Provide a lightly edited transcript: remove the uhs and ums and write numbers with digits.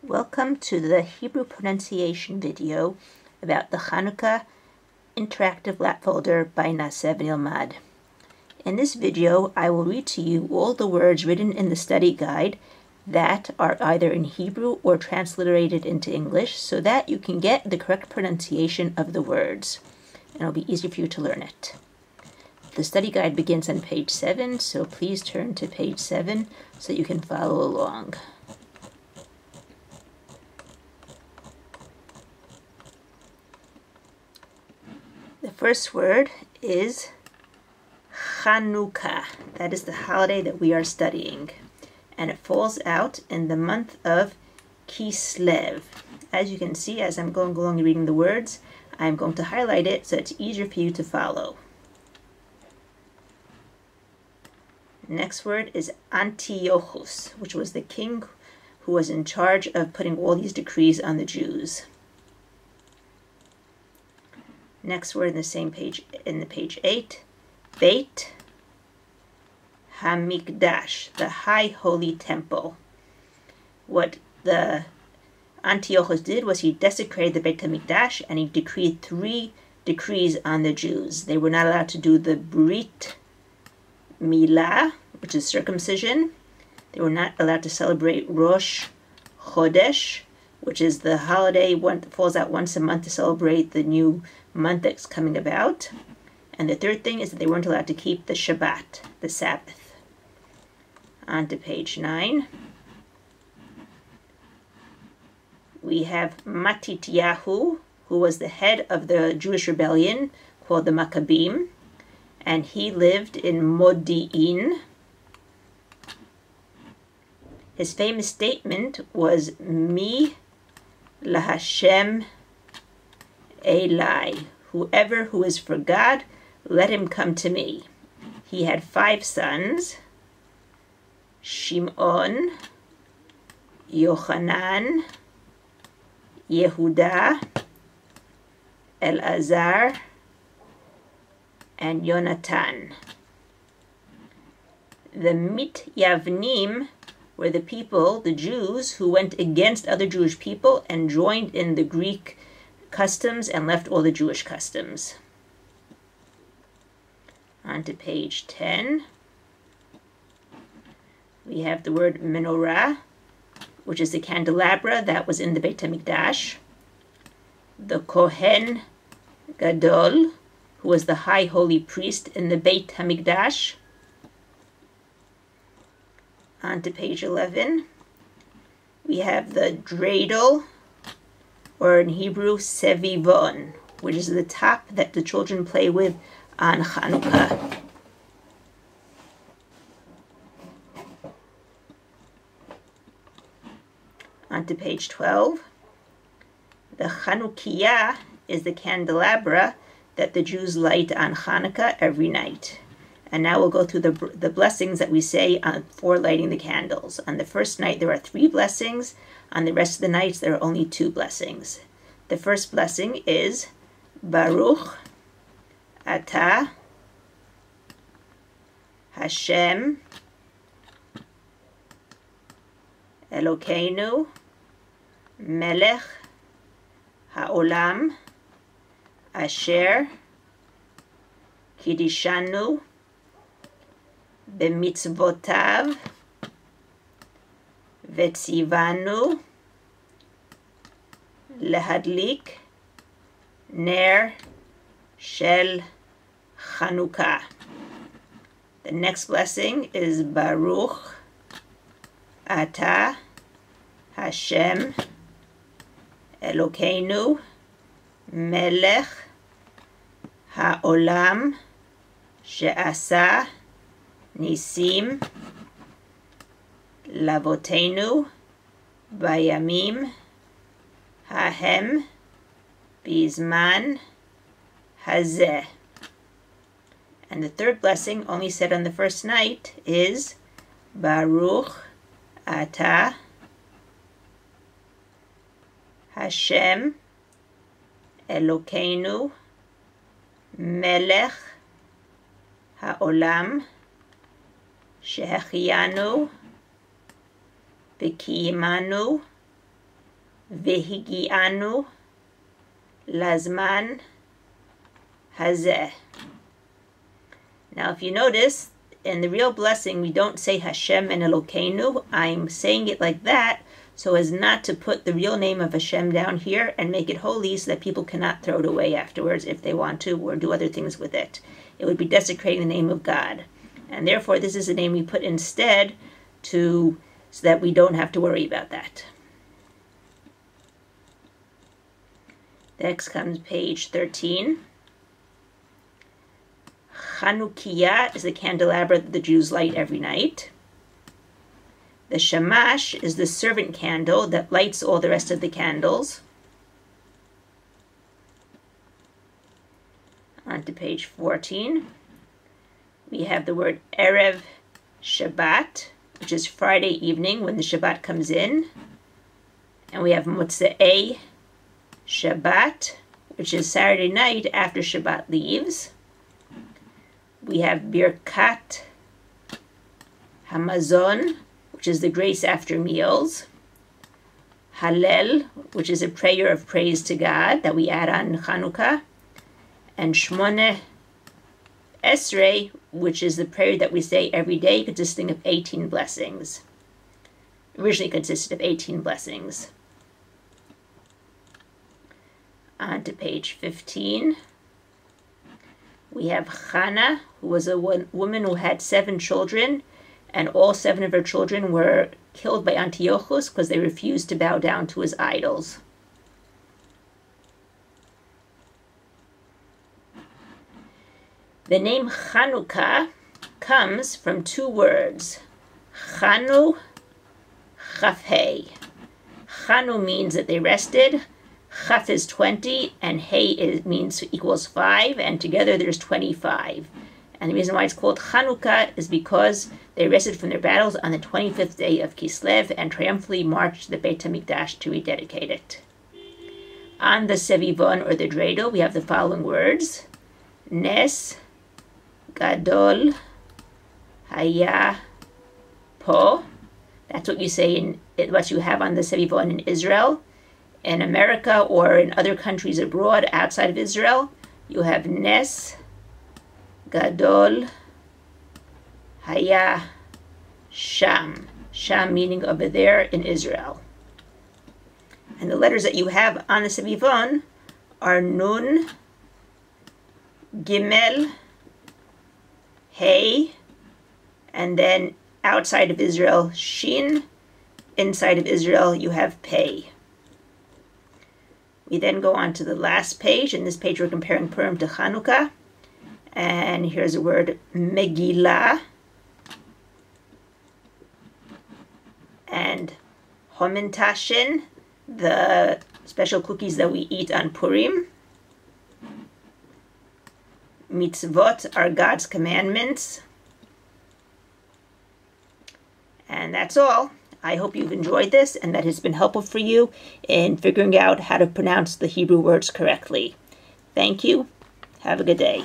Welcome to the Hebrew pronunciation video about the Hanukkah interactive lap folder by Nasev Nilmad. In this video, I will read to you all the words written in the study guide that are either in Hebrew or transliterated into English so that you can get the correct pronunciation of the words, and it'll be easier for you to learn it. The study guide begins on page 7, so please turn to page 7 so you can follow along. The first word is Chanukah. That is the holiday that we are studying, and it falls out in the month of Kislev. As you can see, as I'm going along reading the words, I'm going to highlight it so it's easier for you to follow. Next word is Antiochus, which was the king who was in charge of putting all these decrees on the Jews. Next word in the same page, in the page 8, Beit Hamikdash, the high holy temple. What the Antiochus did was he desecrated the Beit Hamikdash and he decreed 3 decrees on the Jews. They were not allowed to do the Brit Milah, which is circumcision. They were not allowed to celebrate Rosh Chodesh, which is the holiday that falls out once a month to celebrate the new month that's coming about. And the third thing is that they weren't allowed to keep the Shabbat, the Sabbath. On to page 9. We have Matityahu, who was the head of the Jewish rebellion called the Maccabim, and he lived in Modi'in. His famous statement was Mi LaHashem Eli, whoever who is for God, let him come to me. He had 5 sons, Shimon, Yochanan, Yehuda, Elazar, and Yonatan. The Mityavnim were the people, the Jews, who went against other Jewish people and joined in the Greek customs and left all the Jewish customs. On to page 10. We have the word menorah, which is the candelabra that was in the Beit HaMikdash. The Kohen Gadol, who was the high holy priest in the Beit HaMikdash. On to page 11. We have the dreidel, or in Hebrew, sevivon, which is the top that the children play with on Hanukkah. On to page 12. The Chanukiah is the candelabra that the Jews light on Hanukkah every night. And now we'll go through the blessings that we say for lighting the candles. On the first night there are 3 blessings. On the rest of the nights there are only 2 blessings. The first blessing is Baruch Atah Hashem Elokeinu Melech Haolam Asher Kidishanu B'mitzvotav Vetzivanu Lehadlik Ner Shel Chanukah. The next blessing is Baruch Atah Hashem Elokeinu Melech Haolam She'asa Nisim Lavotenu Bayamim Hahem Bizman Hazeh. And the third blessing, only said on the first night, is Baruch Atah Hashem Elokeinu Melech Haolam Shehechianu V'kiyimanu Vehigianu lazman hazeh. Now, if you notice, in the real blessing, we don't say Hashem and Elokeinu. I'm saying it like that so as not to put the real name of Hashem down here and make it holy so that people cannot throw it away afterwards if they want to or do other things with it. It would be desecrating the name of God. And therefore, this is the name we put instead so that we don't have to worry about that. Next comes page 13. Chanukah is the candelabra that the Jews light every night. The shamash is the servant candle that lights all the rest of the candles. On to page 14. We have the word Erev Shabbat, which is Friday evening when the Shabbat comes in. And we have Motzei Shabbat, which is Saturday night after Shabbat leaves. We have Birkat Hamazon, which is the grace after meals. Hallel, which is a prayer of praise to God that we add on Hanukkah. And Shmoneh Esrei, which is the prayer that we say every day, consisting of 18 blessings. Originally consisted of 18 blessings. On to page 15. We have Hannah, who was a woman who had 7 children, and all 7 of her children were killed by Antiochus because they refused to bow down to his idols. The name Chanukah comes from 2 words, Chanu, Chafhei. Chanu means that they rested. Chaf is 20, and Hey means equals 5, and together there's 25. And the reason why it's called Chanukah is because they rested from their battles on the 25th day of Kislev and triumphantly marched to the Beit HaMikdash to rededicate it. On the Sevivon, or the dreidel, we have the following words, Nes Gadol Haya Po. That's what you say in what you have on the Sevivon in Israel. In America or in other countries abroad outside of Israel, you have Nes Gadol Haya Sham. Sham meaning over there in Israel. And the letters that you have on the Sevivon are Nun, Gimel, Hey, and then outside of Israel, Shin. Inside of Israel, you have Pei. We then go on to the last page. In this page, we're comparing Purim to Chanukah. And here's the word Megillah and Homentashin, the special cookies that we eat on Purim. Mitzvot are God's commandments. And that's all. I hope you've enjoyed this and that it's been helpful for you in figuring out how to pronounce the Hebrew words correctly. Thank you. Have a good day.